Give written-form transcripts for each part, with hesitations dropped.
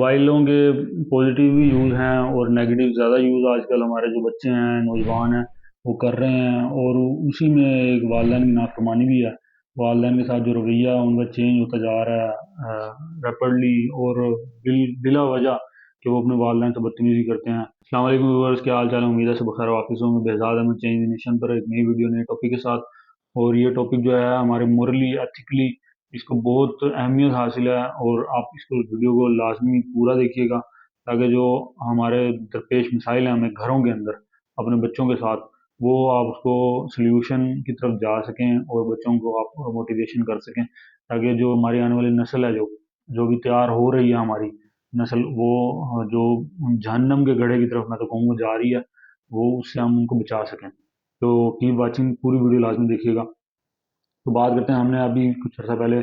मोबाइलों के पॉजिटिव भी यूज़ हैं और नेगेटिव ज़्यादा यूज़ आजकल हमारे जो बच्चे हैं, नौजवान हैं, वो कर रहे हैं। और उसी में एक वालिदैन की नाफरमानी भी है। वालिदैन के साथ जो रवैया उनका चेंज होता जा रहा है रैपिडली, और बिला वजह कि वो अपने वालिदैन से बदतमीज़ी करते हैं। अस्सलाम वालेकुम व्यूअर्स, क्या हाल चाल है? उम्मीद है सब खैर वाफिस होंगे। बेहजाद अहमद चेंज नेशन पर एक नई वीडियो नए टॉपिक के साथ। और ये टॉपिक जो है हमारे मोरली एथिकली इसको बहुत अहमियत हासिल है, और आप इसको वीडियो को लाजमी पूरा देखिएगा, ताकि जो हमारे दरपेश मसाइल हैं हमें घरों के अंदर अपने बच्चों के साथ, वो आप उसको सल्यूशन की तरफ जा सकें और बच्चों को आप मोटिवेशन कर सकें, ताकि जो हमारी आने वाली नस्ल है, जो जो भी तैयार हो रही है हमारी नस्ल, वो जो जहन्नम के गड्ढे की तरफ मैं तो कहूँगा जा रही है, वो उससे हम उनको बचा सकें। तो कीप वाचिंग, पूरी वीडियो लाजमी देखिएगा। तो बात करते हैं, हमने अभी कुछ अर्सा पहले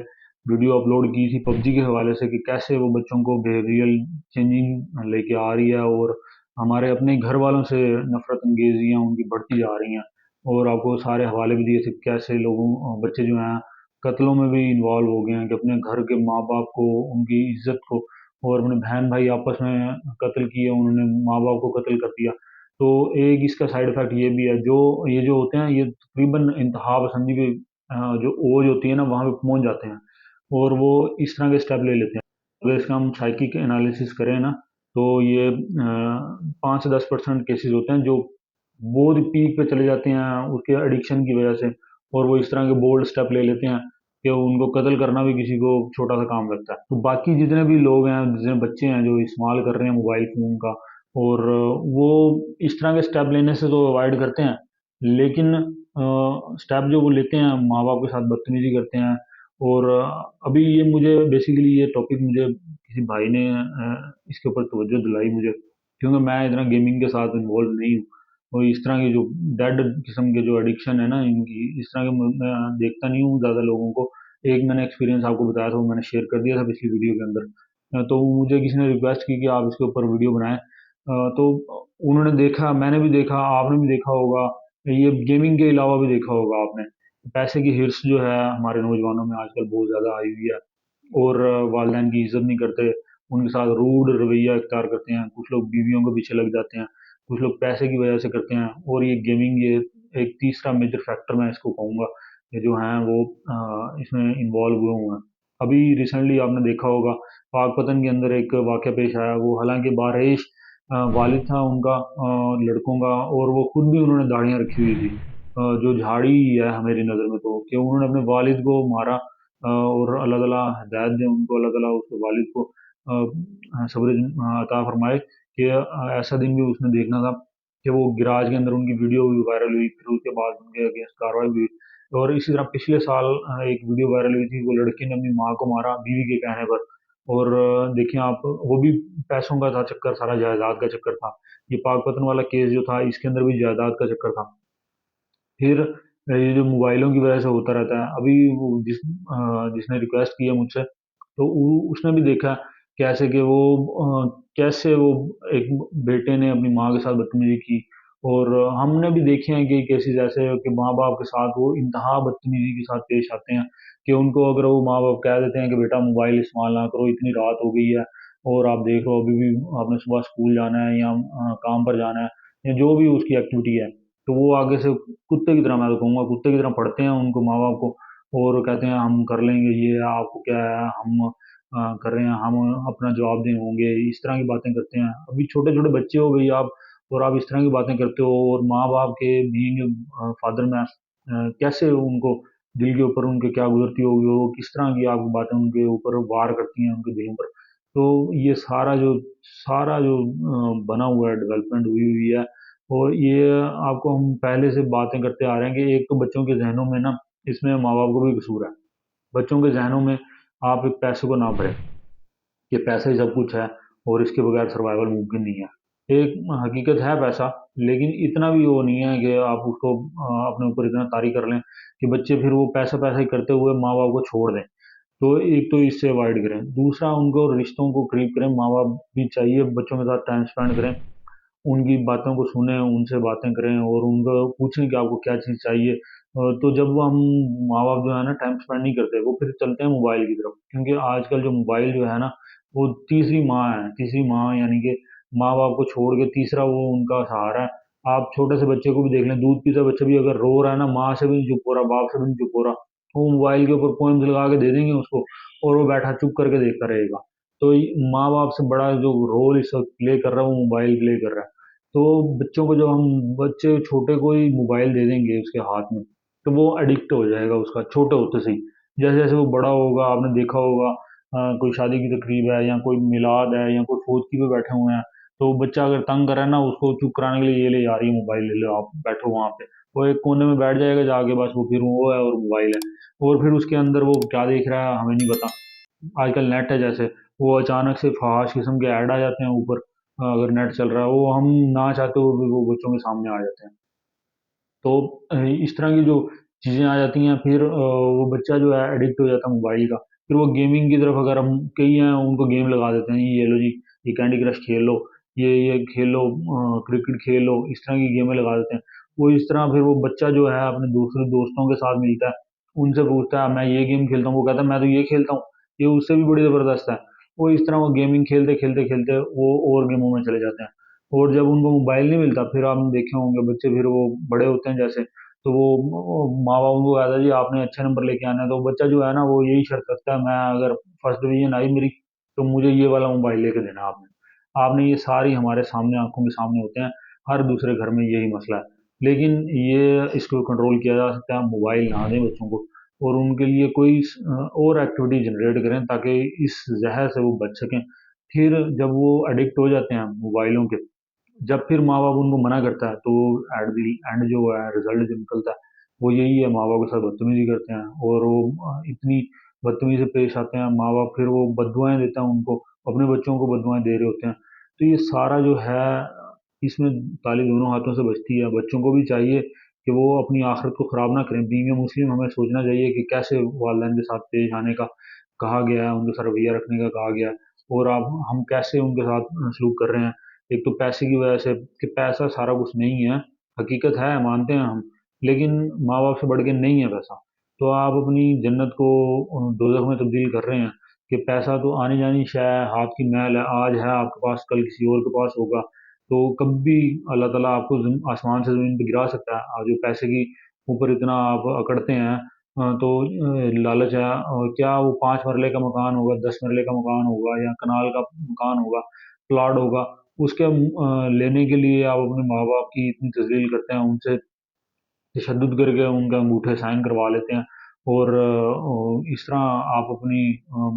वीडियो अपलोड की थी पबजी के हवाले से, कि कैसे वो बच्चों को बिहेवियरल चेंजिंग लेके आ रही है, और हमारे अपने घर वालों से नफरत अंगेजियाँ उनकी बढ़ती जा रही हैं। और आपको सारे हवाले भी दिए थे कैसे लोगों बच्चे जो हैं कत्लों में भी इन्वॉल्व हो गए हैं, कि अपने घर के माँ बाप को, उनकी इज्जत को, और अपने बहन भाई आपस में कत्ल किए, उन्होंने माँ बाप को कत्ल कर दिया। तो एक इसका साइड इफेक्ट ये भी है, जो ये जो होते हैं ये तकरीबन इंतहा पसंदी पे जो ओज होती है ना वहाँ पे पहुँच जाते हैं, और वो इस तरह के स्टेप ले लेते हैं। अगर इसका हम साइकिक एनालिसिस करें ना, तो ये 5 से 10% केसेस होते हैं जो बहुत पीक पे चले जाते हैं उसके एडिक्शन की वजह से, और वो इस तरह के बोल्ड स्टेप ले लेते हैं कि उनको कत्ल करना भी किसी को छोटा सा काम लगता है। तो बाकी जितने भी लोग हैं, जितने बच्चे हैं जो इस्तेमाल कर रहे हैं मोबाइल फ़ोन का, और वो इस तरह के स्टेप लेने से तो अवॉइड करते हैं, लेकिन स्टेप जो वो लेते हैं माँ बाप के साथ बदतमीजी करते हैं। और अभी ये मुझे बेसिकली ये टॉपिक मुझे किसी भाई ने इसके ऊपर तवज्जो दिलाई मुझे, क्योंकि मैं इतना गेमिंग के साथ इन्वॉल्व नहीं हूँ। और इस तरह की जो डेड किस्म के जो एडिक्शन है ना इनकी, इस तरह के मैं देखता नहीं हूँ ज़्यादा लोगों को। एक मैंने एक्सपीरियंस आपको बताया था, वो मैंने शेयर कर दिया था पिछली वीडियो के अंदर। तो मुझे किसी ने रिक्वेस्ट की कि आप इसके ऊपर वीडियो बनाएं। तो उन्होंने देखा, मैंने भी देखा, आपने भी देखा होगा, ये गेमिंग के अलावा भी देखा होगा आपने, पैसे की हिर्स जो है हमारे नौजवानों में आजकल बहुत ज़्यादा आई हुई है। और वालिदैन की इज्जत नहीं करते, उनके साथ रूड रवैया इख्तियार करते हैं। कुछ लोग बीवियों के पीछे लग जाते हैं, कुछ लोग पैसे की वजह से करते हैं। और ये गेमिंग, ये एक तीसरा मेजर फैक्टर मैं इसको कहूँगा, ये जो हैं वो इसमें इन्वॉल्व हुए हुए हैं। अभी रिसेंटली आपने देखा होगा पाकपतन के अंदर एक वाक़या पेश आया, वो हालांकि बारिश वालिद था उनका लड़कों का, और वो खुद भी उन्होंने दाढ़ियाँ रखी हुई थी, जो झाड़ी है मेरी नज़र में, तो कि उन्होंने अपने वालिद को मारा। और अल्लाह ताला हिदायत दे उनको, अल्लाह ताला उसके वालिद को सब्र अता फरमाए, कि ऐसा दिन भी उसने देखना था कि वो गिराज के अंदर उनकी वीडियो भी वायरल हुई, फिर उसके बाद उनके अगेंस्ट कार्रवाई हुई। और इसी तरह पिछले साल एक वीडियो वायरल हुई थी, वो लड़के ने अपनी माँ को मारा बीवी के कहने पर। और देखिए आप, वो भी पैसों का था चक्कर, सारा जायदाद का चक्कर था। ये पाकपतन वाला केस जो था, इसके अंदर भी जायदाद का चक्कर था। फिर ये जो मोबाइलों की वजह से होता रहता है, अभी वो जिसने रिक्वेस्ट की है मुझसे, तो उसने भी देखा कैसे कि वो कैसे वो एक बेटे ने अपनी माँ के साथ बदतमीजी की। और हमने भी देखे हैं कि केसेस ऐसे कि माँ बाप के साथ वो इंतहा बदतमीजी के साथ पेश आते हैं, कि उनको अगर वो माँ बाप कह देते हैं कि बेटा मोबाइल इस्तेमाल ना करो, इतनी रात हो गई है और आप देख लो अभी भी आपने सुबह स्कूल जाना है या काम पर जाना है, या जो भी उसकी एक्टिविटी है, तो वो आगे से कुत्ते की तरह, मैं तो कहूँगा कुत्ते की तरह पढ़ते हैं उनको माँ बाप को, और कहते हैं हम कर लेंगे, ये आपको क्या है, हम कर रहे हैं, हम अपना जवाब दें होंगे, इस तरह की बातें करते हैं। अभी छोटे छोटे बच्चे हो गई आप, और आप इस तरह की बातें करते हो, और माँ बाप के बीइंग फादर में कैसे उनको दिल के ऊपर उनके क्या गुजरती होगी, वो किस तरह की आप बातें उनके ऊपर वार करती हैं, उनके दिलों पर। तो ये सारा जो बना हुआ है, डेवलपमेंट हुई हुई है। और ये आपको हम पहले से बातें करते आ रहे हैं कि एक तो बच्चों के जहनों में ना, इसमें माँ बाप को भी कसूर है। बच्चों के जहनों में आप एक पैसे को ना भरें कि पैसा ही सब कुछ है, और इसके बगैर सर्वाइवल मुमकिन नहीं है। एक हकीकत है पैसा, लेकिन इतना भी वो नहीं है कि आप उसको अपने ऊपर इतना तारी कर लें कि बच्चे फिर वो पैसा पैसा ही करते हुए माँ बाप को छोड़ दें। तो एक तो इससे अवॉइड करें, दूसरा उनको रिश्तों को करीब करें। माँ बाप भी चाहिए बच्चों के साथ टाइम स्पेंड करें, उनकी बातों को सुनें, उनसे बातें करें, और उनको पूछें कि आपको क्या चीज़ चाहिए। तो जब वो हम माँ बाप जो है ना टाइम स्पेंड नहीं करते, वो फिर चलते हैं मोबाइल की तरफ, क्योंकि आजकल जो मोबाइल जो है ना, وہ तीसरी माँ है, तीसरी माँ यानी कि माँ बाप को छोड़ के तीसरा वो उनका सहारा है। आप छोटे से बच्चे को भी देख लें, दूध पीता बच्चा भी अगर रो रहा है ना, माँ से भी नहीं चुप हो रहा, बाप से भी नहीं चुप हो रहा, वो मोबाइल के ऊपर पोएम्स लगा के दे देंगे उसको, और वो बैठा चुप करके देखता रहेगा। तो माँ बाप से बड़ा जो रोल इस वक्त प्ले कर रहा है वो मोबाइल प्ले कर रहा है। तो बच्चों को जब हम बच्चे छोटे को ही मोबाइल दे देंगे उसके हाथ में, तो वो एडिक्ट हो जाएगा उसका छोटे होते से ही। जैसे जैसे वो बड़ा होगा, आपने देखा होगा, कोई शादी की तकरीब है या कोई मिलाद है या कोई फोतकी पे बैठे हुए हैं, तो बच्चा अगर तंग कर रहा है ना, उसको चुप कराने के लिए ये ले यार ये मोबाइल ले लो, आप बैठो वहां पे। वो एक कोने में बैठ जाएगा जाके, बस वो फिर वो है और मोबाइल है। और फिर उसके अंदर वो क्या देख रहा है हमें नहीं पता। आजकल नेट है जैसे, वो अचानक से फहाश किस्म के ऐड आ जाते हैं ऊपर, अगर नेट चल रहा है वो हम ना चाहते हुए भी वो बच्चों के सामने आ जाते हैं। तो इस तरह की जो चीज़ें आ जाती हैं, फिर वो बच्चा जो है एडिक्ट हो जाता है मोबाइल का। फिर वो गेमिंग की तरफ, अगर हम कई हैं उनको गेम लगा देते हैं, ये लो जी, ये कैंडी क्रश खेल लो, ये खेल लो, क्रिकेट खेल लो, इस तरह की गेमें लगा देते हैं। वो इस तरह फिर वो बच्चा जो है अपने दूसरे दोस्तों के साथ मिलता है, उनसे पूछता है मैं ये गेम खेलता हूँ, वो कहता है मैं तो ये खेलता हूँ, ये उससे भी बड़ी ज़बरदस्त है। वो इस तरह वो गेमिंग खेलते खेलते खेलते वो और गेमों में चले जाते हैं। और जब उनको मोबाइल नहीं मिलता, फिर आपने देखे होंगे बच्चे, फिर वो बड़े होते हैं जैसे, तो वो माँ बाप को कहता है जी आपने अच्छे नंबर लेके आना है, तो बच्चा जो है ना वो यही शर्त रखता है, मैं अगर फर्स्ट डिवीजन आई मेरी, तो मुझे ये वाला मोबाइल लेके देना आपने। आपने ये सारी हमारे सामने आंखों के सामने होते हैं, हर दूसरे घर में यही मसला है। लेकिन ये इसको कंट्रोल किया जा सकता है, मोबाइल ना दें बच्चों को, और उनके लिए कोई और एक्टिविटी जनरेट करें ताकि इस जहर से वो बच सकें। फिर जब वो एडिक्ट हो जाते हैं मोबाइलों के, जब फिर माँ बाप उनको मना करता है, तो एट दी एंड जो है रिजल्ट जो निकलता है वो यही है, माँ बाप के साथ बदतमीजी करते हैं, और वो इतनी बदतमीजी से पेश आते हैं माँ बाप, फिर वो बददुआएं देते हैं उनको, अपने बच्चों को बददुआएं दे रहे होते हैं। तो ये सारा जो है, इसमें ताली दोनों हाथों से बजती है। बच्चों को भी चाहिए कि वो अपनी आखिरत को ख़राब ना करें। बीइंग ए मुस्लिम हमें सोचना चाहिए कि कैसे वालिदैन के साथ पेश आने का कहा गया है, उनके साथ रवैया रखने का कहा गया है, और अब हम कैसे उनके साथ सलूक कर रहे हैं। एक तो पैसे की वजह से, कि पैसा सारा कुछ नहीं है, हकीकत है मानते हैं हम, लेकिन माँ बाप से बढ़ के नहीं है पैसा। तो आप अपनी जन्नत को दोजख में तब्दील कर रहे हैं, कि पैसा तो आनी जानी शय है, हाथ की मैल है, आज है आपके पास, कल किसी और के पास होगा। तो कभी अल्लाह ताला आपको आसमान से ज़मीन पे गिरा सकता है। जो पैसे की ऊपर इतना आप अकड़ते हैं, तो लालच है, क्या वो 5 मरले का मकान होगा, 10 मरले का मकान होगा, या कनाल का मकान होगा, प्लाट होगा, उसके लेने के लिए आप अपने माँ बाप की इतनी तजलील करते हैं, उनसे तशद्दुद करके उनके अंगूठे साइन करवा लेते हैं। और इस तरह आप अपनी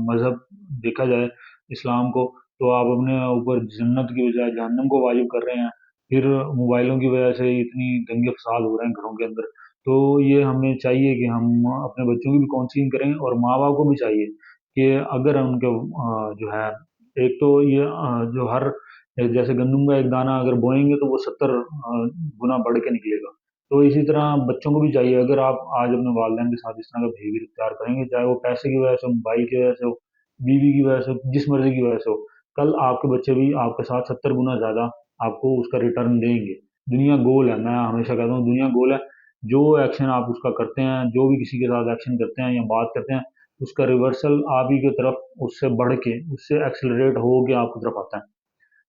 मज़हब, देखा जाए इस्लाम को, तो आप अपने ऊपर जन्नत की बजाय जहन्नम को वाजिब कर रहे हैं। फिर मोबाइलों की वजह से इतनी दंगे फसाद हो रहे हैं घरों के अंदर। तो ये हमें चाहिए कि हम अपने बच्चों की भी काउंसलिंग करें, और माँ बाप को भी चाहिए कि अगर उनके जो है, एक तो ये जो हर, जैसे गंदम का एक दाना अगर बोएंगे तो वो 70 गुना बढ़ के निकलेगा। तो इसी तरह बच्चों को भी चाहिए, अगर आप आज अपने वालिदैन के साथ इस तरह का बिहेवियर इख्तियार करेंगे, चाहे वो पैसे की वजह से हो, मोबाइल की वजह से हो, बीवी की वजह से हो, जिस मर्जी की वजह से हो, कल आपके बच्चे भी आपके साथ 70 गुना ज़्यादा आपको उसका रिटर्न देंगे। दुनिया गोल है, मैं हमेशा कहता हूँ दुनिया गोल है। जो एक्शन आप उसका करते हैं, जो भी किसी के साथ एक्शन करते हैं या बात करते हैं, उसका रिवर्सल आप ही की तरफ, उससे बढ़ के, उससे एक्सेलरेट हो के आपकी तरफ आता है।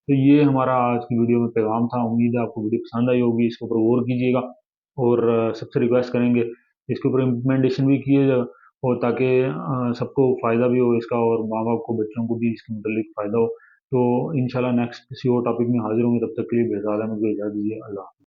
तो ये हमारा आज की वीडियो में पैगाम था। उम्मीद है आपको वीडियो पसंद आई होगी, इसके ऊपर गौर कीजिएगा, और सबसे रिक्वेस्ट करेंगे इसके ऊपर इम्प्लीमेंटेशन भी किए जाए, और ताकि सबको फ़ायदा भी हो इसका, और माँ बाप को, बच्चों को भी इसके मुतल्लिक फ़ायदा हो। तो इंशाल्लाह नेक्स्ट किसी और टॉपिक में हाजिर होंगे, तब तक के लिए बेज़ादा मुझे इजाज़त दीजिए। अल्लाह।